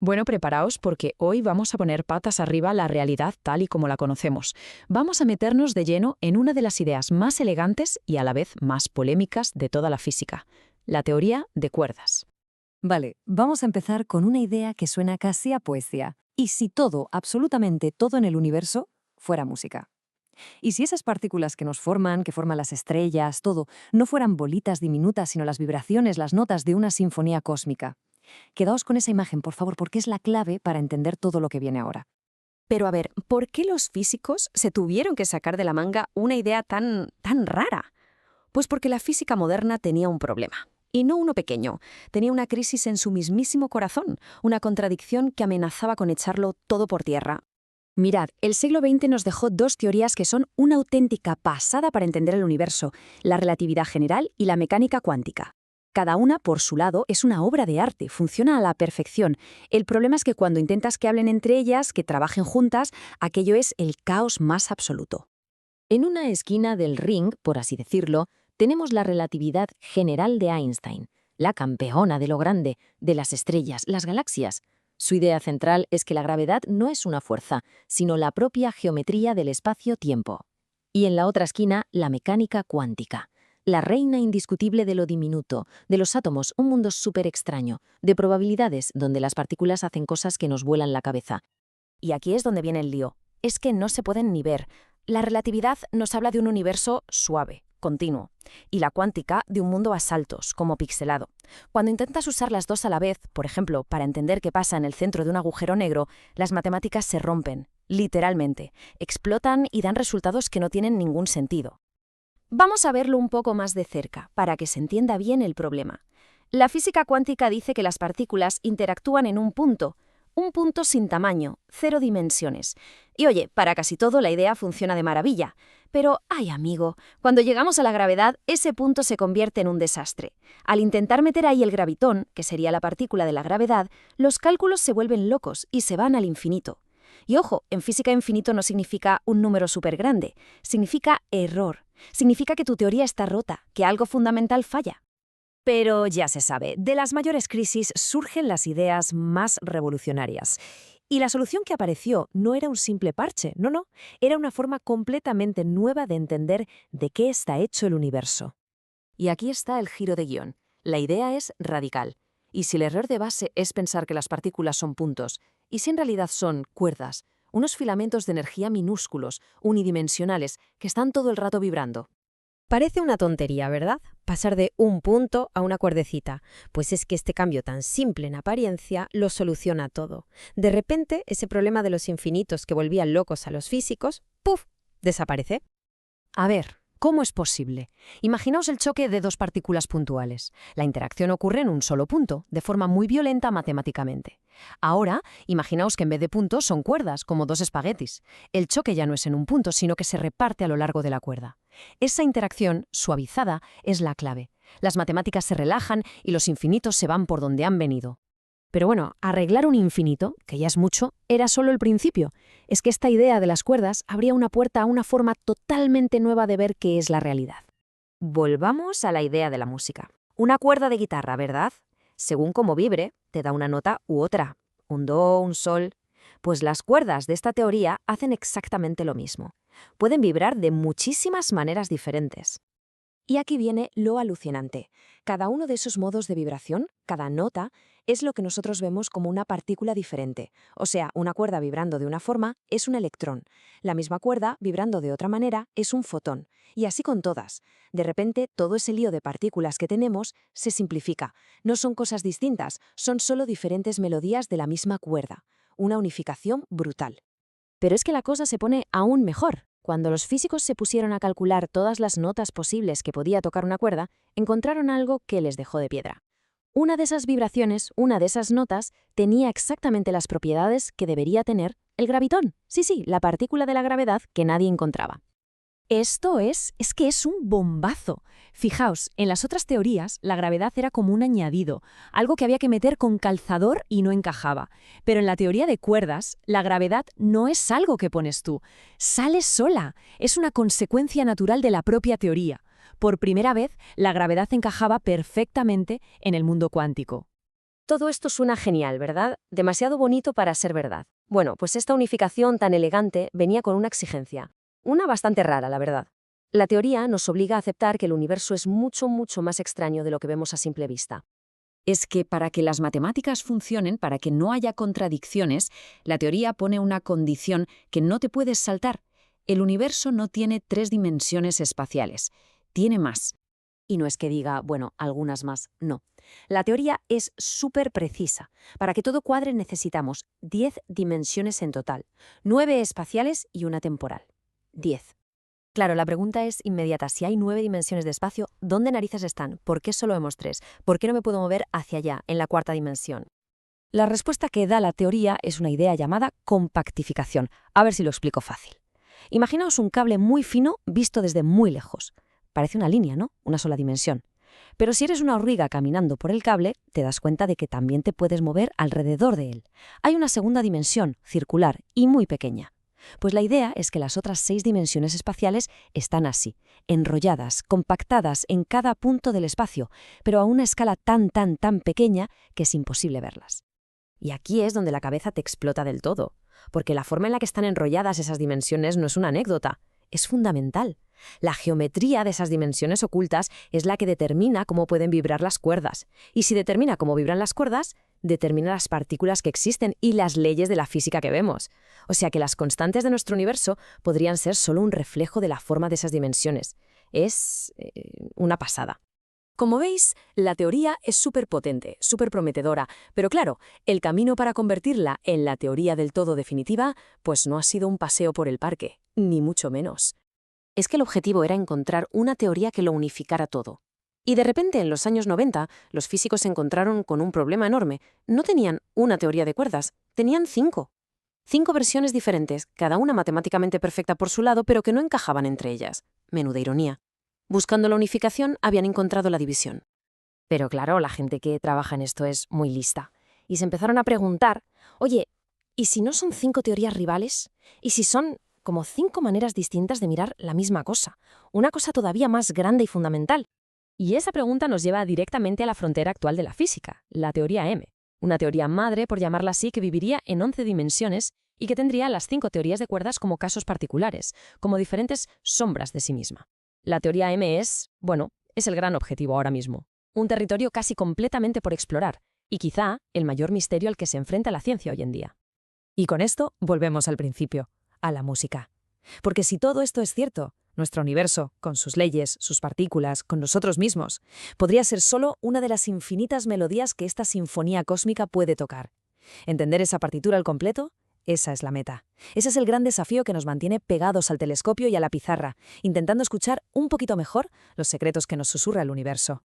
Bueno, preparaos porque hoy vamos a poner patas arriba la realidad tal y como la conocemos. Vamos a meternos de lleno en una de las ideas más elegantes y a la vez más polémicas de toda la física, la teoría de cuerdas. Vale, vamos a empezar con una idea que suena casi a poesía. ¿Y si todo, absolutamente todo en el universo, fuera música? ¿Y si esas partículas que nos forman, que forman las estrellas, todo, no fueran bolitas diminutas, sino las vibraciones, las notas de una sinfonía cósmica? Quedaos con esa imagen, por favor, porque es la clave para entender todo lo que viene ahora. Pero a ver, ¿por qué los físicos se tuvieron que sacar de la manga una idea tan rara? Pues porque la física moderna tenía un problema. Y no uno pequeño. Tenía una crisis en su mismísimo corazón, una contradicción que amenazaba con echarlo todo por tierra. Mirad, el siglo XX nos dejó dos teorías que son una auténtica pasada para entender el universo, la relatividad general y la mecánica cuántica. Cada una, por su lado, es una obra de arte, funciona a la perfección. El problema es que cuando intentas que hablen entre ellas, que trabajen juntas, aquello es el caos más absoluto. En una esquina del ring, por así decirlo, tenemos la relatividad general de Einstein, la campeona de lo grande, de las estrellas, las galaxias. Su idea central es que la gravedad no es una fuerza, sino la propia geometría del espacio-tiempo. Y en la otra esquina, la mecánica cuántica, la reina indiscutible de lo diminuto, de los átomos, un mundo súper extraño, de probabilidades donde las partículas hacen cosas que nos vuelan la cabeza. Y aquí es donde viene el lío. Es que no se pueden ni ver. La relatividad nos habla de un universo suave, continuo, y la cuántica de un mundo a saltos, como pixelado. Cuando intentas usar las dos a la vez, por ejemplo, para entender qué pasa en el centro de un agujero negro, las matemáticas se rompen, literalmente, explotan y dan resultados que no tienen ningún sentido. Vamos a verlo un poco más de cerca, para que se entienda bien el problema. La física cuántica dice que las partículas interactúan en un punto sin tamaño, cero dimensiones. Y oye, para casi todo la idea funciona de maravilla. Pero, ay amigo, cuando llegamos a la gravedad, ese punto se convierte en un desastre. Al intentar meter ahí el gravitón, que sería la partícula de la gravedad, los cálculos se vuelven locos y se van al infinito. Y ojo, en física infinito no significa un número súper grande, significa error. Significa que tu teoría está rota, que algo fundamental falla. Pero ya se sabe, de las mayores crisis surgen las ideas más revolucionarias. Y la solución que apareció no era un simple parche, no, era una forma completamente nueva de entender de qué está hecho el universo. Y aquí está el giro de guión. La idea es radical. Y si el error de base es pensar que las partículas son puntos, y si en realidad son cuerdas, unos filamentos de energía minúsculos, unidimensionales, que están todo el rato vibrando. Parece una tontería, ¿verdad? Pasar de un punto a una cuerdecita. Pues es que este cambio tan simple en apariencia lo soluciona todo. De repente, ese problema de los infinitos que volvían locos a los físicos, ¡puf!, desaparece. A ver, ¿cómo es posible? Imaginaos el choque de dos partículas puntuales. La interacción ocurre en un solo punto, de forma muy violenta matemáticamente. Ahora, imaginaos que en vez de puntos son cuerdas, como dos espaguetis. El choque ya no es en un punto, sino que se reparte a lo largo de la cuerda. Esa interacción, suavizada, es la clave. Las matemáticas se relajan y los infinitos se van por donde han venido. Pero bueno, arreglar un infinito, que ya es mucho, era solo el principio. Es que esta idea de las cuerdas abría una puerta a una forma totalmente nueva de ver qué es la realidad. Volvamos a la idea de la música. Una cuerda de guitarra, ¿verdad? Según cómo vibre, te da una nota u otra. Un do, un sol. Pues las cuerdas de esta teoría hacen exactamente lo mismo. Pueden vibrar de muchísimas maneras diferentes. Y aquí viene lo alucinante. Cada uno de esos modos de vibración, cada nota, es lo que nosotros vemos como una partícula diferente. O sea, una cuerda vibrando de una forma es un electrón. La misma cuerda, vibrando de otra manera, es un fotón. Y así con todas. De repente, todo ese lío de partículas que tenemos se simplifica. No son cosas distintas, son solo diferentes melodías de la misma cuerda. Una unificación brutal. Pero es que la cosa se pone aún mejor. Cuando los físicos se pusieron a calcular todas las notas posibles que podía tocar una cuerda, encontraron algo que les dejó de piedra. Una de esas vibraciones, una de esas notas, tenía exactamente las propiedades que debería tener el gravitón. Sí, la partícula de la gravedad que nadie encontraba. Esto es que es un bombazo. Fijaos, en las otras teorías, la gravedad era como un añadido, algo que había que meter con calzador y no encajaba. Pero en la teoría de cuerdas, la gravedad no es algo que pones tú, sale sola, es una consecuencia natural de la propia teoría. Por primera vez, la gravedad encajaba perfectamente en el mundo cuántico. Todo esto suena genial, ¿verdad? Demasiado bonito para ser verdad. Bueno, pues esta unificación tan elegante venía con una exigencia. Una bastante rara, la verdad. La teoría nos obliga a aceptar que el universo es mucho, mucho más extraño de lo que vemos a simple vista. Es que para que las matemáticas funcionen, para que no haya contradicciones, la teoría pone una condición que no te puedes saltar. El universo no tiene 3 dimensiones espaciales, tiene más. Y no es que diga, bueno, algunas más, no. La teoría es súper precisa. Para que todo cuadre necesitamos 10 dimensiones en total, 9 espaciales y una temporal. 10. Claro, la pregunta es inmediata. Si hay 9 dimensiones de espacio, ¿dónde narices están? ¿Por qué solo vemos 3? ¿Por qué no me puedo mover hacia allá, en la cuarta dimensión? La respuesta que da la teoría es una idea llamada compactificación. A ver si lo explico fácil. Imaginaos un cable muy fino visto desde muy lejos. Parece una línea, ¿no? Una sola dimensión. Pero si eres una hormiga caminando por el cable, te das cuenta de que también te puedes mover alrededor de él. Hay una segunda dimensión, circular y muy pequeña. Pues la idea es que las otras 6 dimensiones espaciales están así, enrolladas, compactadas en cada punto del espacio, pero a una escala tan pequeña que es imposible verlas. Y aquí es donde la cabeza te explota del todo, porque la forma en la que están enrolladas esas dimensiones no es una anécdota, es fundamental. La geometría de esas dimensiones ocultas es la que determina cómo pueden vibrar las cuerdas. Y si determina cómo vibran las cuerdas, determina las partículas que existen y las leyes de la física que vemos. O sea que las constantes de nuestro universo podrían ser solo un reflejo de la forma de esas dimensiones. Es una pasada. Como veis, la teoría es súper potente, súper prometedora, pero claro, el camino para convertirla en la teoría del todo definitiva, pues no ha sido un paseo por el parque, ni mucho menos. Es que el objetivo era encontrar una teoría que lo unificara todo. Y de repente, en los años 90, los físicos se encontraron con un problema enorme. No tenían una teoría de cuerdas, tenían 5. 5 versiones diferentes, cada una matemáticamente perfecta por su lado, pero que no encajaban entre ellas. Menuda ironía. Buscando la unificación, habían encontrado la división. Pero claro, la gente que trabaja en esto es muy lista. Y se empezaron a preguntar, oye, ¿y si no son 5 teorías rivales? ¿Y si son como 5 maneras distintas de mirar la misma cosa? Una cosa todavía más grande y fundamental. Y esa pregunta nos lleva directamente a la frontera actual de la física, la teoría M. Una teoría madre, por llamarla así, que viviría en 11 dimensiones y que tendría las 5 teorías de cuerdas como casos particulares, como diferentes sombras de sí misma. La teoría M es, bueno, es el gran objetivo ahora mismo. Un territorio casi completamente por explorar, y quizá el mayor misterio al que se enfrenta la ciencia hoy en día. Y con esto volvemos al principio, a la música. Porque si todo esto es cierto, nuestro universo, con sus leyes, sus partículas, con nosotros mismos, podría ser solo una de las infinitas melodías que esta sinfonía cósmica puede tocar. Entender esa partitura al completo, esa es la meta. Ese es el gran desafío que nos mantiene pegados al telescopio y a la pizarra, intentando escuchar un poquito mejor los secretos que nos susurra el universo.